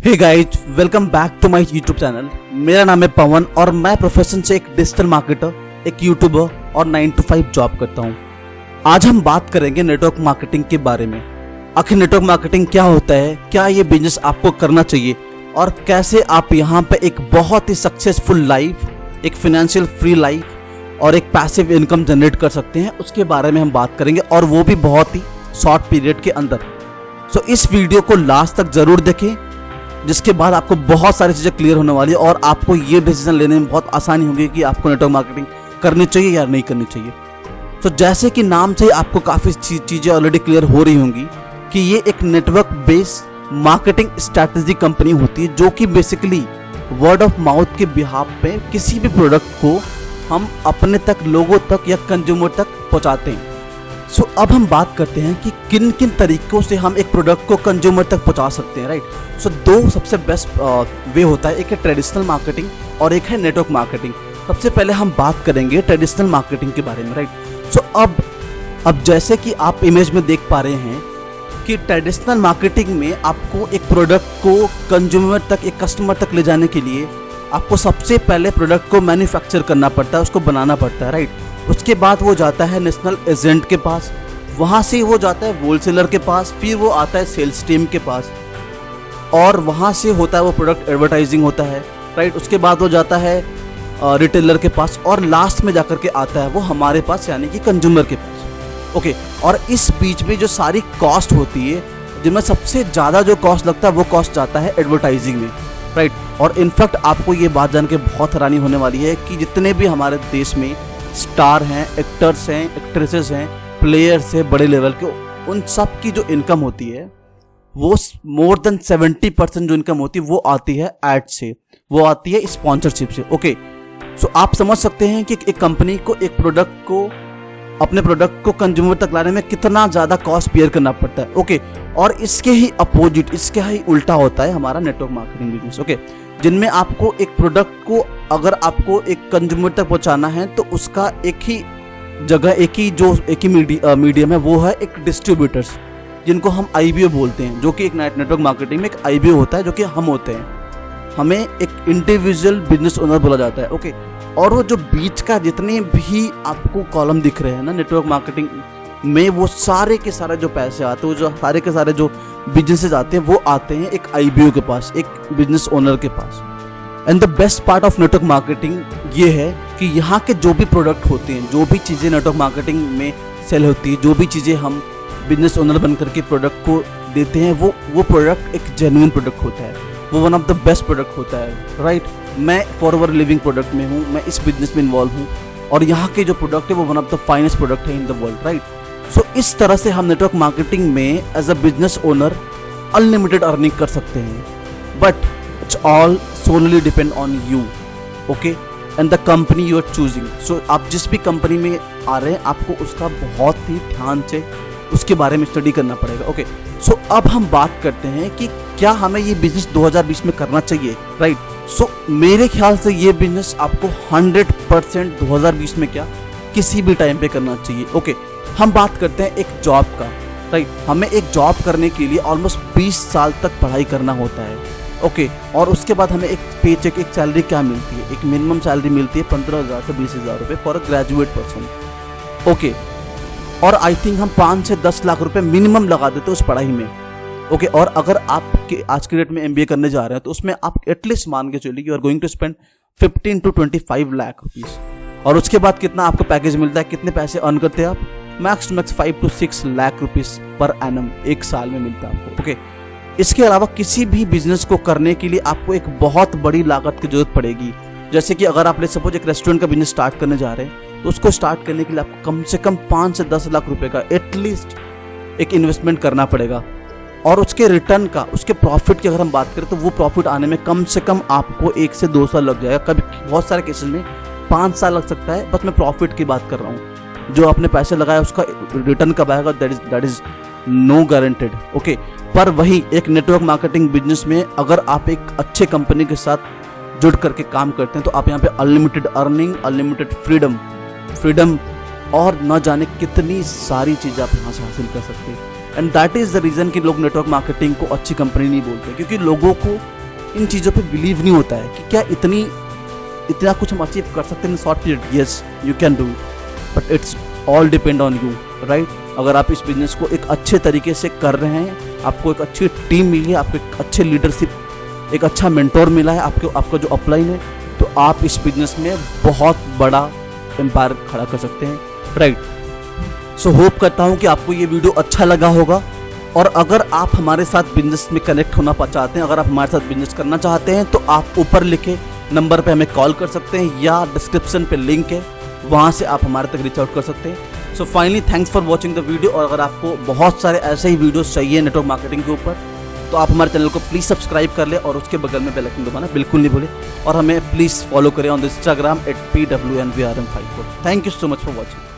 Hey guys, welcome back to my YouTube channel. मेरा नाम है पवन और मैं प्रोफेशन से एक डिजिटल मार्केटर, एक यूट्यूबर और 9 to 5 जॉब करता हूँ। आज हम बात करेंगे नेटवर्क मार्केटिंग के बारे में। आखिर नेटवर्क मार्केटिंग क्या होता है, क्या ये बिजनेस आपको करना चाहिए और कैसे आप यहाँ पे एक बहुत ही सक्सेसफुल लाइफ, एक फाइनेंशियल फ्री लाइफ और एक पैसिव इनकम जनरेट कर सकते हैं, उसके बारे में हम बात करेंगे और वो भी बहुत ही शॉर्ट पीरियड के अंदर। सो इस वीडियो को लास्ट तक जरूर देखें, जिसके बाद आपको बहुत सारी चीज़ें क्लियर होने वाली है और आपको ये डिसीजन लेने में बहुत आसानी होगी कि आपको नेटवर्क मार्केटिंग करनी चाहिए या नहीं करनी चाहिए। तो जैसे कि नाम से आपको काफ़ी चीज़ें ऑलरेडी क्लियर हो रही होंगी कि ये एक network based marketing strategy company होती है, जो कि बेसिकली वर्ड ऑफ माउथ के बिहाफ पे किसी भी प्रोडक्ट को हम अपने तक, लोगों तक या कंज्यूमर तक पहुँचाते हैं। सो अब हम बात करते हैं कि किन किन तरीकों से हम एक प्रोडक्ट को कंज्यूमर तक पहुंचा सकते हैं, राइट। सो दो सबसे बेस्ट वे होता है, एक है ट्रेडिशनल मार्केटिंग और एक है नेटवर्क मार्केटिंग। सबसे पहले हम बात करेंगे ट्रेडिशनल मार्केटिंग के बारे में, राइट। सो अब जैसे कि आप इमेज में देख पा रहे हैं कि ट्रेडिशनल मार्केटिंग में आपको एक प्रोडक्ट को कंज्यूमर तक, एक कस्टमर तक ले जाने के लिए आपको सबसे पहले प्रोडक्ट को मैन्युफैक्चर करना पड़ता है, उसको बनाना पड़ता है, राइट। उसके बाद वो जाता है नेशनल एजेंट के पास, वहाँ से वो जाता है होलसेलर के पास, फिर वो आता है सेल्स टीम के पास और वहाँ से होता है वो प्रोडक्ट एडवर्टाइजिंग होता है, राइट। उसके बाद वो जाता है रिटेलर के पास और लास्ट में जाकर के आता है वो हमारे पास, यानी कि कंज्यूमर के पास। ओके, और इस बीच में जो सारी कॉस्ट होती है, जिनमें सबसे ज़्यादा जो कॉस्ट लगता है वो कॉस्ट जाता है एडवर्टाइजिंग में, राइट। और इनफैक्ट आपको ये बात जान के बहुत हैरानी होने वाली है कि जितने भी हमारे देश में स्टार हैं, एक्टर्स हैं, एक्ट्रेसेस हैं, प्लेयर्स हैं बड़े लेवल के, उन सब की जो इनकम होती है वो मोर देन 70% जो इनकम होती है वो आती है एड से, वो आती है स्पॉन्सरशिप से। ओके, सो आप समझ सकते हैं कि एक कंपनी को एक प्रोडक्ट को, अपने प्रोडक्ट को कंज्यूमर तक लाने में कितना ज़्यादा कॉस्ट बियर करना पड़ता है। ओके, और इसके ही अपोजिट, इसके ही उल्टा होता है हमारा नेटवर्क मार्केटिंग बिजनेस। ओके, जिनमें आपको एक प्रोडक्ट को अगर आपको एक कंज्यूमर तक पहुंचाना है तो उसका एक ही जगह, एक ही मीडियम है, वो है एक डिस्ट्रीब्यूटर्स, जिनको हम IBO बोलते हैं, जो कि एक नेटवर्क मार्केटिंग में एक IBO होता है, जो कि हम होते हैं। हमें एक इंडिविजुअल बिजनेस ओनर बोला जाता है। ओके, और वो जो बीच का जितने भी आपको कॉलम दिख रहे हैं ना नेटवर्क मार्केटिंग में, वो सारे के सारे जो पैसे आते हैं, वो जो सारे के सारे जो बिजनेसेस आते हैं, वो आते हैं एक IBO के पास, एक बिजनेस ओनर के पास। And the best part of network marketing ये है कि यहाँ के जो भी प्रोडक्ट होते हैं, जो भी चीज़ें नेटवर्क मार्केटिंग में सेल होती है, जो भी चीज़ें हम बिजनेस ओनर बन करके प्रोडक्ट को देते हैं, वो प्रोडक्ट एक जेन्युइन प्रोडक्ट होता है, वो one of the best product होता है, राइट। मैं फॉरएवर लिविंग प्रोडक्ट में हूँ, मैं इस बिजनेस में इन्वॉल्व हूँ और यहाँ के जो प्रोडक्ट है वो one of the finest product है in the world, right. So इस तरह से हम नेटवर्क मार्केटिंग में as a business owner unlimited earning कर सकते हैं, but it's all solely depend on you, okay, and the company you are choosing. So आप जिस भी कंपनी में आ रहे हैं, आपको उसका बहुत ही ध्यान से उसके बारे में स्टडी करना पड़ेगा। ओके, सो अब हम बात करते हैं कि क्या हमें ये बिजनेस 2020 में करना चाहिए, राइट। सो मेरे ख्याल से ये बिजनेस आपको 100% 2020 में क्या, किसी भी टाइम पे करना चाहिए। ओके, हम बात करते हैं एक जॉब का, राइट। हमें एक जॉब करने के लिए ऑलमोस्ट 20 साल तक पढ़ाई करना होता है। ओके, और उसके बाद हमें एक पे चेक, एक सैलरी क्या मिलती है, एक मिनिमम सैलरी मिलती है 15,000 से 20,000 रुपये for a graduate person. Okay, और आई थिंक हम 5 से 10 लाख रुपए मिनिमम लगा देते हैं उस पढ़ाई में। ओके, और अगर आप आज के डेट में MBA करने जा रहे हैं तो उसमें आप एटलीस्ट मान के चलिए you are going to spend 15 to 25 lakh rupees. और उसके बाद कितना आपको पैकेज मिलता है, कितने पैसे अर्न करते हैं आप, max to max 5 to 6 lakh rupees per annum एक साल में मिलता है आपको। ओके, इसके अलावा किसी भी बिजनेस को करने के लिए आपको एक बहुत बड़ी लागत की जरूरत पड़ेगी। जैसे कि अगर आप ले सपोज एक रेस्टोरेंट का बिजनेस स्टार्ट करने जा रहे हैं, तो उसको स्टार्ट करने के लिए आपको कम से कम 5 से 10 लाख रुपए का एटलीस्ट एक इन्वेस्टमेंट करना पड़ेगा। और उसके रिटर्न का, उसके प्रॉफिट की अगर हम बात करें तो वो प्रॉफिट आने में कम से कम आपको 1 से 2 साल लग जाएगा, कभी बहुत सारे केसेस में 5 साल लग सकता है। बस मैं प्रॉफिट की बात कर रहा हूँ, जो आपने पैसे लगाया उसका रिटर्न कब आएगा, that is no guaranteed. Okay, पर वही एक नेटवर्क मार्केटिंग बिजनेस में अगर आप एक अच्छे कंपनी के साथ जुड़ करके काम करते हैं तो आप यहाँ पे अनलिमिटेड अर्निंग, अनलिमिटेड फ्रीडम और न जाने कितनी सारी चीज़ें आप यहाँ से हासिल कर सकते हैं। And that is the reason कि लोग नेटवर्क मार्केटिंग को अच्छी कंपनी नहीं बोलते, क्योंकि लोगों को इन चीज़ों पे बिलीव नहीं होता है कि क्या इतना कुछ हम अचीव कर सकते हैं in short period. Yes you can do, but it's all depend on you, right. अगर आप इस बिजनेस को एक अच्छे तरीके से कर रहे हैं, आपको एक अच्छी टीम मिली है, आपको एक अच्छे लीडरशिप, एक अच्छा मेंटोर मिला है, आपका जो अपलाइन है, तो आप इस बिजनेस में बहुत बड़ा एम्पायर खड़ा कर सकते हैं, राइट। सो होप करता हूँ कि आपको ये वीडियो अच्छा लगा होगा। और अगर आप हमारे साथ बिजनेस में कनेक्ट होना चाहते हैं, अगर आप हमारे साथ बिजनेस करना चाहते हैं, तो आप ऊपर लिखे नंबर पे हमें कॉल कर सकते हैं या डिस्क्रिप्शन पे लिंक है, वहाँ से आप हमारे तक रीच आउट कर सकते हैं। So finally thanks for watching the video. और अगर आपको बहुत सारे ऐसे ही वीडियोस चाहिए नेटवर्क मार्केटिंग के ऊपर, तो आप हमारे चैनल को प्लीज़ सब्सक्राइब कर ले और उसके बगल में बेल आइकन दबाना बिल्कुल नहीं भूलें। और हमें प्लीज़ फॉलो करें on the Instagram @PWNVRM54। Thank you so much for watching.